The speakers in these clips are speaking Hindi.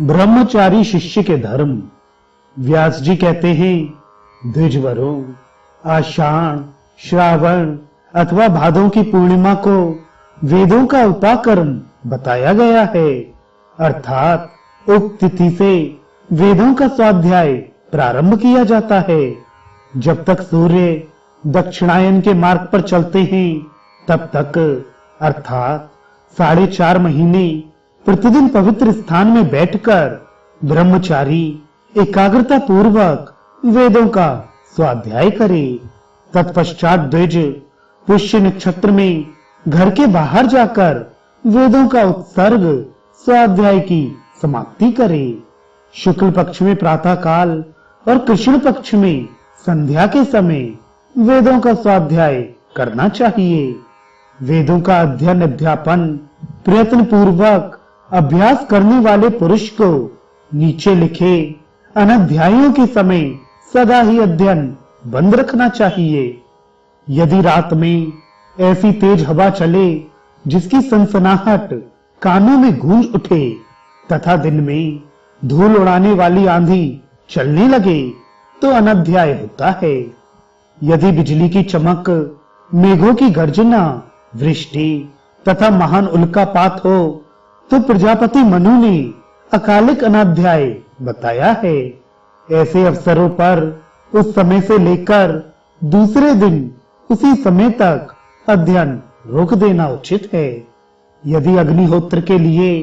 ब्रह्मचारी शिष्य के धर्म। व्यास जी कहते हैं, द्विजवरों, आषाढ़, श्रावण अथवा भादों की पूर्णिमा को वेदों का उपाकर्म बताया गया है, अर्थात उक्त तिथि से वेदों का स्वाध्याय प्रारंभ किया जाता है। जब तक सूर्य दक्षिणायन के मार्ग पर चलते हैं तब तक अर्थात 4.5 महीने प्रतिदिन पवित्र स्थान में बैठकर ब्रह्मचारी एकाग्रता पूर्वक वेदों का स्वाध्याय करे। तत्पश्चात द्विज पुष्य नक्षत्र में घर के बाहर जाकर वेदों का उत्सर्ग स्वाध्याय की समाप्ति करे। शुक्ल पक्ष में प्रातः काल और कृष्ण पक्ष में संध्या के समय वेदों का स्वाध्याय करना चाहिए। वेदों का अध्ययन अध्यापन प्रयत्न पूर्वक अभ्यास करने वाले पुरुष को नीचे लिखे अनध्यायों के समय सदा ही अध्ययन बंद रखना चाहिए। यदि रात में ऐसी तेज हवा चले जिसकी सनसनाहट कानों में गूंज उठे तथा दिन में धूल उड़ाने वाली आंधी चलने लगे तो अनध्याय होता है। यदि बिजली की चमक, मेघों की गर्जना, वृष्टि तथा महान उल्कापात हो तो प्रजापति मनु ने अकालिक अनाध्याय बताया है। ऐसे अवसरों पर उस समय से लेकर दूसरे दिन उसी समय तक अध्ययन रोक देना उचित है। यदि अग्निहोत्र के लिए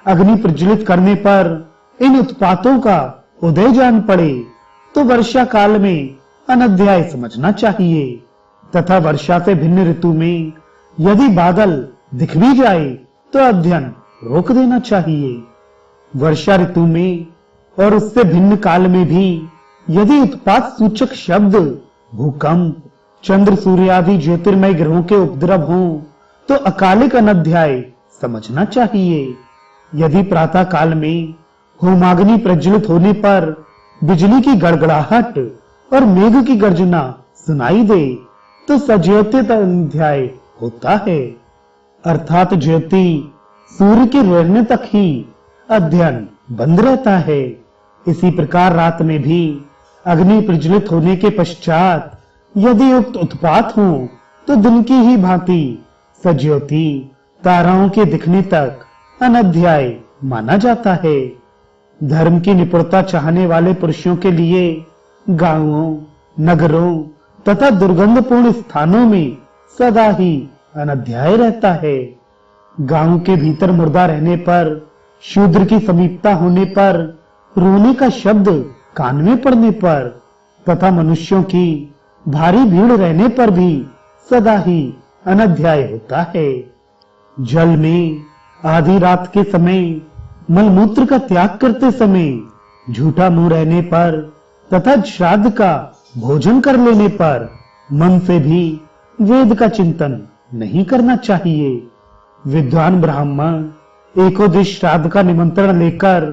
अग्नि प्रज्वलित करने पर इन उत्पातों का उदय जान पड़े तो वर्षा काल में अनध्याय समझना चाहिए तथा वर्षा से भिन्न ऋतु में यदि बादल दिख भी जाए तो अध्ययन रोक देना चाहिए। वर्षा ऋतु में और उससे भिन्न काल में भी यदि उत्पात सूचक शब्द, भूकंप, चंद्र सूर्य आदि ज्योतिर्मय ग्रहों के उपद्रव हों तो अकालिक अनध्याय समझना चाहिए। यदि प्रातः काल में होमाग्नि प्रज्वलित होने पर बिजली की गड़गड़ाहट और मेघ की गर्जना सुनाई दे तो सज्योतित अध्याय होता है, अर्थात ज्योति सूर्य के रहने तक ही अध्ययन बंद रहता है। इसी प्रकार रात में भी अग्नि प्रज्वलित होने के पश्चात यदि उक्त उत्पात हो तो दिन की ही भांति सज्योति ताराओं के दिखने तक अनध्याय माना जाता है। धर्म की निपुणता चाहने वाले पुरुषों के लिए गांवों, नगरों तथा दुर्गंधपूर्ण स्थानों में सदा ही अनध्याय रहता है। गांव के भीतर मुर्दा रहने पर, शूद्र की समीपता होने पर, रोने का शब्द कान में पड़ने पर तथा मनुष्यों की भारी भीड़ रहने पर भी सदा ही अनध्याय होता है। जल में आधी रात के समय मलमूत्र का त्याग करते समय, झूठा मुंह रहने पर तथा श्राद्ध का भोजन कर लेने पर मन से भी वेद का चिंतन नहीं करना चाहिए। विद्वान ब्राह्मण एकोदिश श्राद्ध का निमंत्रण लेकर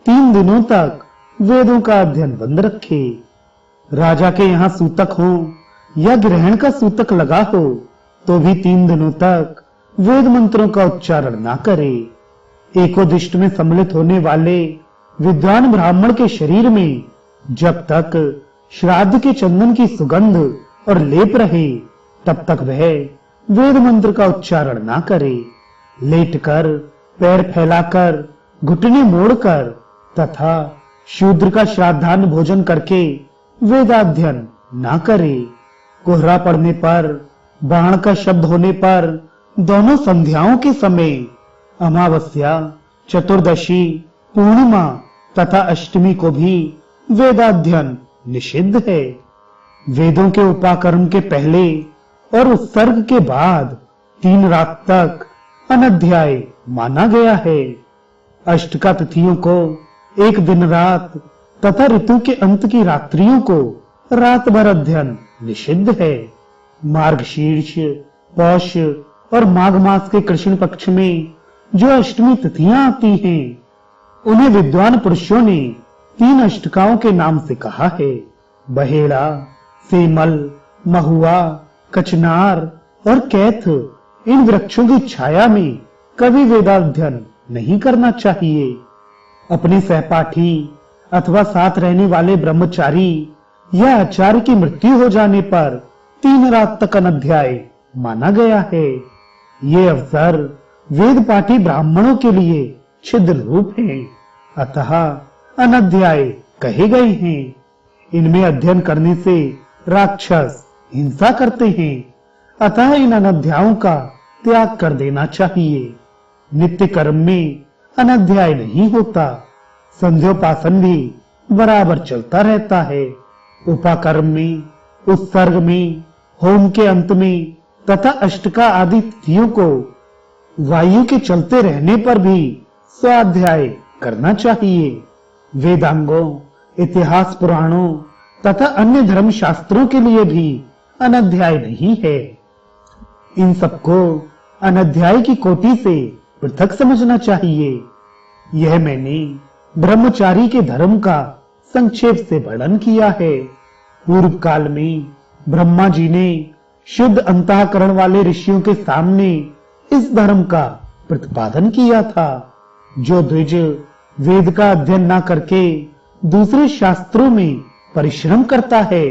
3 दिनों तक वेदों का अध्ययन बंद रखे। राजा के यहाँ सूतक हो या ग्रहण का सूतक लगा हो तो भी 3 दिनों तक वेद मंत्रों का उच्चारण ना करे। एकोदिष्ट में सम्मिलित होने वाले विद्वान ब्राह्मण के शरीर में जब तक श्राद्ध के चंदन की सुगंध और लेप रहे तब तक वह वेद मंत्र का उच्चारण ना करे। लेटकर, पैर फैलाकर, घुटने मोड़कर तथा शूद्र का श्राद्धान्न भोजन करके वेदाध्ययन ना करे। कोहरा पड़ने पर, बाण का शब्द होने पर दोनों संध्याओं के समय, अमावस्या, चतुर्दशी, पूर्णिमा तथा अष्टमी को भी वेदाध्ययन निषिद्ध है। वेदों के उपाकर्म के पहले और उत्सर्ग के बाद 3 रात तक अनध्याय माना गया है। अष्टका तिथियों को एक दिन रात तथा ऋतु के अंत की रात्रियों को रात भर अध्ययन निषिद्ध है। मार्गशीर्ष, पौष और माघ मास के कृष्ण पक्ष में जो अष्टमी तिथियां आती हैं, उन्हें विद्वान पुरुषों ने 3 अष्टकाओं के नाम से कहा है। बहेड़ा, सेमल, महुआ, कचनार और कैथ इन वृक्षों की छाया में कभी वेदाध्ययन नहीं करना चाहिए। अपने सहपाठी अथवा साथ रहने वाले ब्रह्मचारी या आचार्य की मृत्यु हो जाने पर 3 रात तक अनध्याय माना गया है। ये अवसर वेद पाठी ब्राह्मणों के लिए छिद्र रूप है, अतः अनध्याय कहे गए हैं। इनमें अध्ययन करने से राक्षस हिंसा करते हैं, अतः इन अनध्यायों का त्याग कर देना चाहिए। नित्य कर्म में अनध्याय नहीं होता, संध्योपासन भी बराबर चलता रहता है। उपाकर्म में, उत्सर्ग में, होम के अंत में तथा अष्टका आदि तिथियों को वायु के चलते रहने पर भी स्वाध्याय करना चाहिए। वेदांगों, इतिहास पुराणों तथा अन्य धर्म शास्त्रों के लिए भी अनध्याय नहीं है। इन सबको अनध्याय की कोटि से पृथक समझना चाहिए। यह मैंने ब्रह्मचारी के धर्म का संक्षेप से वर्णन किया है। पूर्व काल में ब्रह्मा जी ने शुद्ध अंतःकरण वाले ऋषियों के सामने इस धर्म का प्रतिपादन किया था। जो द्विज वेद का अध्ययन न करके दूसरे शास्त्रों में परिश्रम करता है,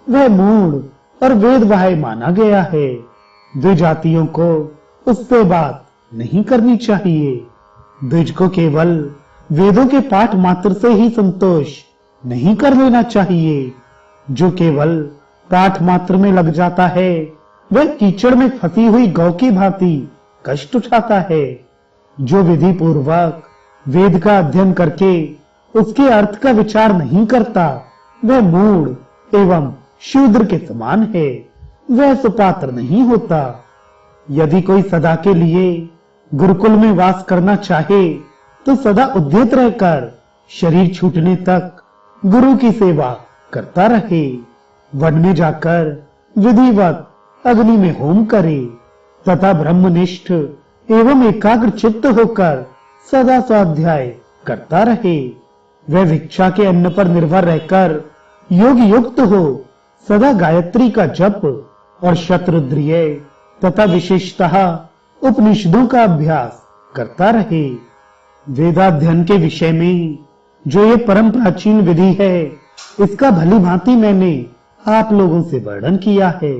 वह मूढ़ और वेदबाह्य माना गया है। द्विजातियों को उससे बात नहीं करनी चाहिए। द्विज को केवल वेदों के पाठ मात्र से ही संतोष नहीं कर लेना चाहिए। जो केवल पाठ मात्र में लग जाता है, वह कीचड़ में फंसी हुई गौ की भांति कष्ट उठाता है। जो विधि पूर्वक वेद का अध्ययन करके उसके अर्थ का विचार नहीं करता, वह मूढ़ एवं शूद्र के समान है, वह सुपात्र नहीं होता। यदि कोई सदा के लिए गुरुकुल में वास करना चाहे, तो सदा उद्यत रहकर शरीर छूटने तक गुरु की सेवा करता रहे। वन में जाकर विधिवत अग्नि में होम करे तथा ब्रह्मनिष्ठ एवं एकाग्र चित्त होकर सदा स्वाध्याय करता रहे। वह भिक्षा के अन्न पर निर्भर रहकर योग युक्त हो सदा गायत्री का जप और शतरुद्रीय तथा विशेषतः उपनिषदों का अभ्यास करता रहे। वेदाध्ययन के विषय में जो ये परम प्राचीन विधि है, इसका भली भांति मैंने आप लोगों से वर्णन किया है।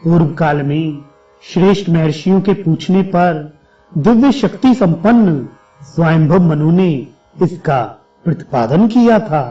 पूर्व काल में श्रेष्ठ महर्षियों के पूछने पर दिव्य शक्ति संपन्न स्वयंभव मनु ने इसका प्रतिपादन किया था।